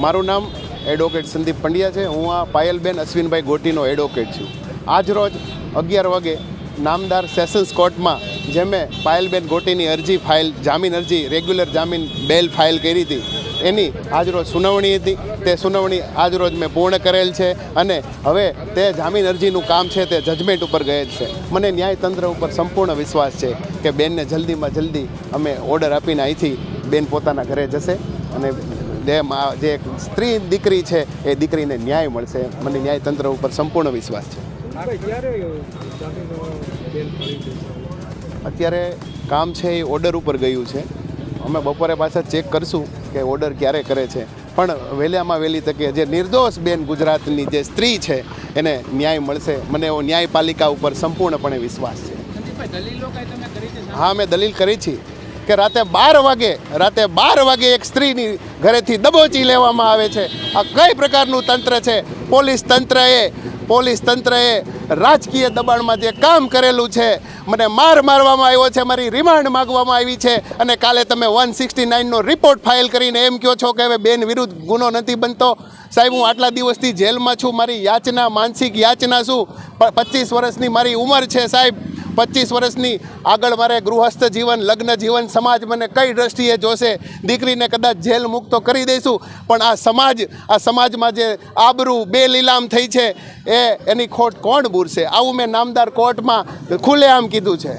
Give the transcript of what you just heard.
મારું નામ એડવોકેટ સંદીપ પંડ્યા છે। હું આ પાયલબેન અશ્વિનભાઈ ગોટીનો એડવોકેટ છું। આજ રોજ 11 વાગે નામદાર સેશન્સ કોર્ટમાં જેમે પાયલબેન ગોટીની અરજી ફાઇલ જામીન અરજી રેગ્યુલર જામીન બેલ ફાઇલ કરી હતી એની આજરોજ સુનાવણી હતી। તે સુનાવણી આજરોજ મેં પૂર્ણ કરેલ છે અને હવે તે જામીન અરજીનું કામ છે તે જજમેન્ટ ઉપર ગયેલ છે। મને ન્યાયતંત્ર ઉપર સંપૂર્ણ વિશ્વાસ છે કે બેનને જલ્દીમાં જલ્દી અમે ઓર્ડર આપીને અહીંથી બેન પોતાના ઘરે જશે અને જે સ્ત્રી દીકરી છે એ દીકરીને ન્યાય મળશે। મને ન્યાયતંત્ર ઉપર સંપૂર્ણ વિશ્વાસ છે। અત્યારે કામ છે એ ઓર્ડર ઉપર ગયું છે। અમે બપોરે પાછા ચેક કરશું કે ઓર્ડર ક્યારે કરે છે, પણ વહેલામાં વહેલી તકે જે નિર્દોષ બેન ગુજરાતની જે સ્ત્રી છે એને ન્યાય મળશે। મને એવો ન્યાયપાલિકા ઉપર સંપૂર્ણપણે વિશ્વાસ છે। હા, મેં દલીલ કરી છે કે રાતે 12 વાગે એક સ્ત્રીની ઘરેથી દબોચી લેવામાં આવે છે। આ કઈ પ્રકારનું તંત્ર છે? પોલીસ તંત્રએ રાજકીય દબાણમાં જે કામ કરેલું છે, મને મારવામાં આવ્યો છે, મારી રિમાન્ડ માગવામાં આવી છે અને કાલે તમે 169નો રિપોર્ટ ફાઇલ કરીને એમ કહો છો કે હવે બેન વિરુદ્ધ ગુનો નથી બનતો। સાહેબ, હું આટલા દિવસથી જેલમાં છું, મારી યાચના માનસિક યાચના શું? 25 વર્ષની મારી ઉંમર છે સાહેબ। 25 વર્ષની આગળ મારે ગૃહસ્થ જીવન, લગ્ન જીવન, સમાજ મને કઈ દ્રષ્ટિએ જોશે? દીકરીને કદાચ જેલ મુક્ત કરી દઈશું, પણ આ સમાજમાં જે આબરૂ બે લીલામ થઈ છે એની ખોટ કોણ બૂરશે? આવું મેં નામદાર કોર્ટમાં ખુલ્લેઆમ કીધું છે।